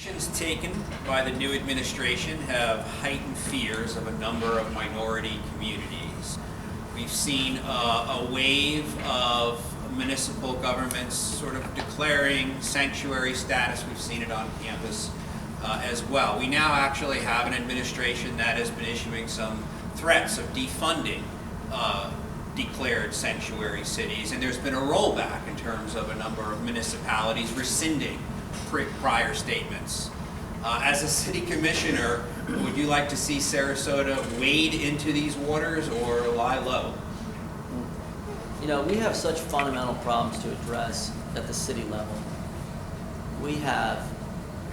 Actions taken by the new administration have heightened fears of a number of minority communities. We've seen a wave of municipal governments sort of declaring sanctuary status. We've seen it on campus as well. We now actually have an administration that has been issuing some threats of defunding declared sanctuary cities, and there's been a rollback in terms of a number of municipalities rescinding prior statements. As a city commissioner, would you like to see Sarasota wade into these waters or lie low? You know, we have such fundamental problems to address at the city level. We have,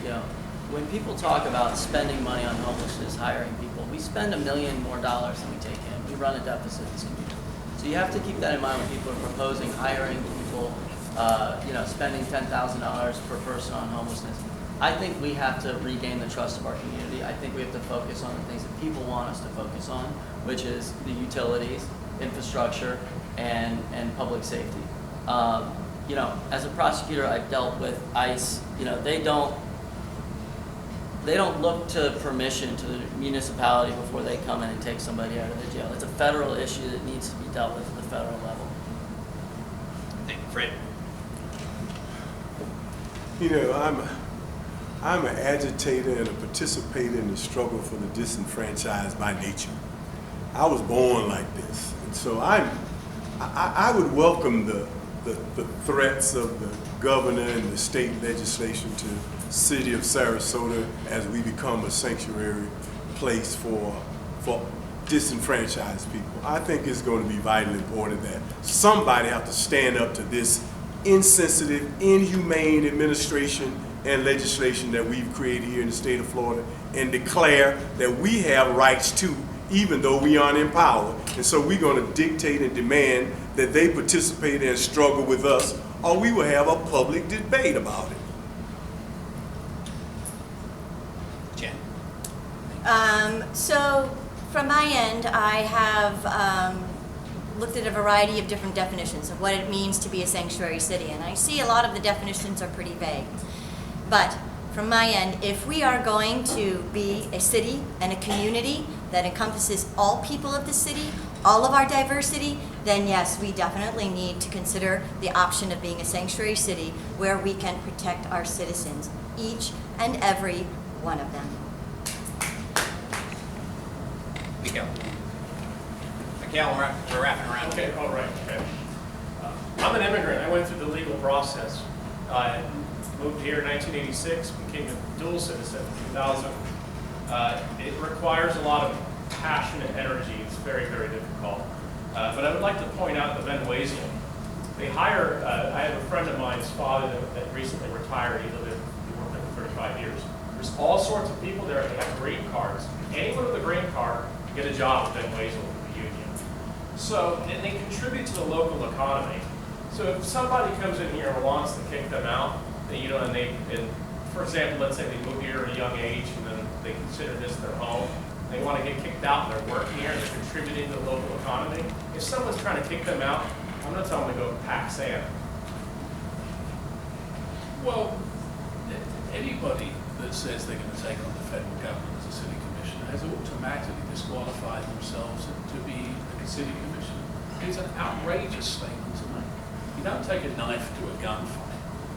you know, when people talk about spending money on homelessness, hiring people, we spend $1 million more than we take in. We run a deficit in this community. So you have to keep that in mind when people are proposing hiring people, you know, spending $10,000 per person on homelessness. I think we have to regain the trust of our community. I think we have to focus on the things that people want us to focus on, which is the utilities, infrastructure, and public safety. You know, as a prosecutor, I've dealt with ICE. You know, they don't look to permission to the municipality before they come in and take somebody out of the jail. It's a federal issue that needs to be dealt with at the federal level. Thank you, Fred. You know, I'm an agitator and a participator in the struggle for the disenfranchised by nature. I was born like this, and so I would welcome the threats of the governor and the state legislation to the city of Sarasota as we become a sanctuary place for disenfranchised people. I think it's going to be vitally important that somebody have to stand up to this insensitive, inhumane administration and legislation that we've created here in the state of Florida and declare that we have rights too, even though we aren't in power. And so we're going to dictate and demand that they participate and struggle with us, or we will have a public debate about it. Jen. So from my end, I have looked at a variety of different definitions of what it means to be a sanctuary city, and I see a lot of the definitions are pretty vague. But from my end, if we are going to be a city and a community that encompasses all people of the city, all of our diversity, then yes, we definitely need to consider the option of being a sanctuary city where we can protect our citizens, each and every one of them. Miguel. Miguel, we're wrapping around. Okay, all right. Okay. I'm an immigrant. I went through the legal process. Moved here in 1986, became a dual citizen in 2000. It requires a lot of passion and energy. It's very, very difficult. But I would like to point out the Ben Weasel. They hire, I have a friend of mine's father that recently retired. He worked there for 35 years. There's all sorts of people there. They have green cards. Anyone with a green card can get a job with Ben Weasel with the union. So, and they contribute to the local economy. So if somebody comes in here and wants to kick them out, you know, and for example, let's say they move here at a young age and then they consider this their home. They want to get kicked out and they're working here and they're contributing to the local economy. If someone's trying to kick them out, I'm going to tell them to go pack sand. Well, anybody that says they're going to take on the federal government as a city commissioner has automatically disqualified themselves to be a city commissioner. It's an outrageous statement to make. You don't take a knife to a gunfight.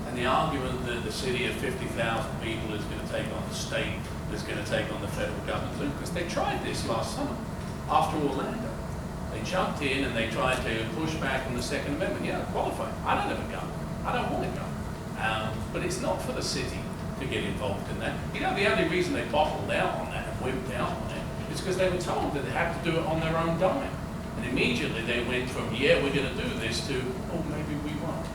And the argument that the city of 50,000 people is going to take on the state, is going to take on the federal government, because they tried this last summer after Orlando. They jumped in and they tried to push back on the Second Amendment. Yeah, qualify. I don't have a gun. I don't want a gun. But it's not for the city to get involved in that. You know, the only reason they bottled out on that and wimped out on it is because they were told that they had to do it on their own dime. And immediately they went from, yeah, we're going to do this to, oh, maybe we won't.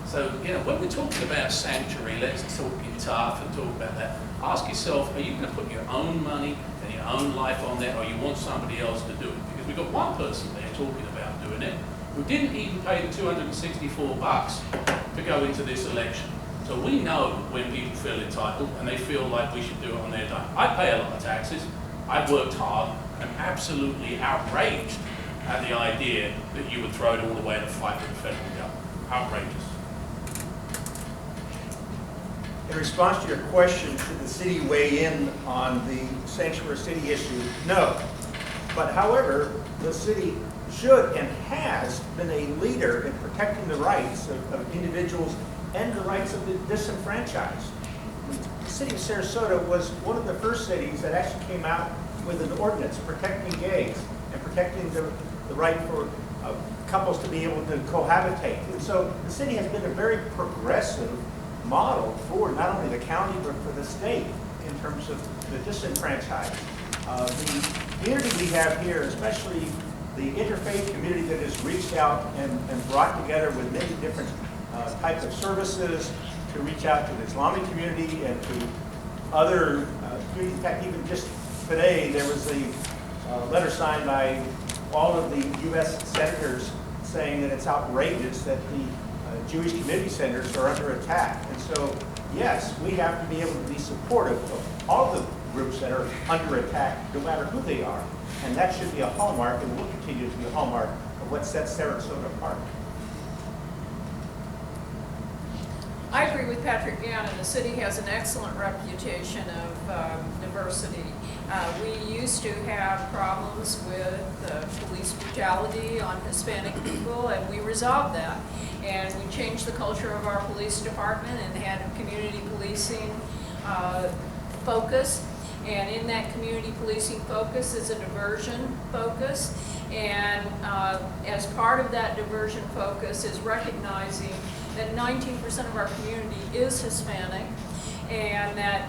So, you know, when we're talking about sanctuary, let's talk in tough and talk about that. Ask yourself, are you going to put your own money and your own life on that, or you want somebody else to do it? Because we've got one person there talking about doing it who didn't even pay the $264 to go into this election. So we know when people feel entitled and they feel like we should do it on their dime. I pay a lot of taxes. I've worked hard. I'm absolutely outraged at the idea that you would throw it all away to fight with the federal government. Outrageous. In response to your question, should the city weigh in on the sanctuary city issue? No. But however, the city should and has been a leader in protecting the rights of individuals and the rights of the disenfranchised. The city of Sarasota was one of the first cities that actually came out with an ordinance protecting gays and protecting the right for couples to be able to cohabitate. And so the city has been a very progressive model for not only the county but for the state in terms of the disenfranchised. The community we have here, especially the interfaith community that has reached out and brought together with many different types of services to reach out to the Islamic community and to other communities. In fact, even just today, there was a letter signed by all of the U.S. senators saying that it's outrageous that the Jewish community centers are under attack. And so, yes, we have to be able to be supportive of all the groups that are under attack, no matter who they are. And that should be a hallmark, and will continue to be a hallmark of what sets Sarasota apart. I agree with Patrick Gannon. The city has an excellent reputation of diversity. We used to have problems with police brutality on Hispanic people, and we resolved that. And we changed the culture of our police department and had a community policing focus. And in that community policing focus is a diversion focus. And as part of that diversion focus is recognizing that 19% of our community is Hispanic, and that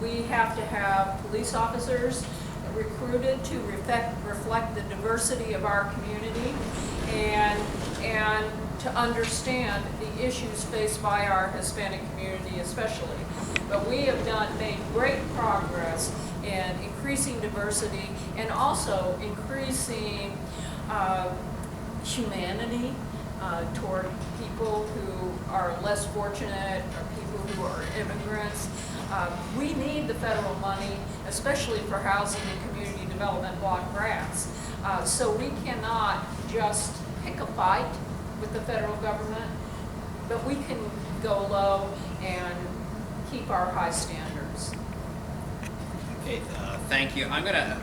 we have to have police officers recruited to reflect the diversity of our community and to understand the issues faced by our Hispanic community especially. But we have made great progress in increasing diversity and also increasing humanity toward people who are less fortunate or people who are immigrants. We need the federal money, especially for housing and community development block grants. So we cannot just pick a fight with the federal government, but we can go low and keep our high standards. Okay, thank you. I'm going to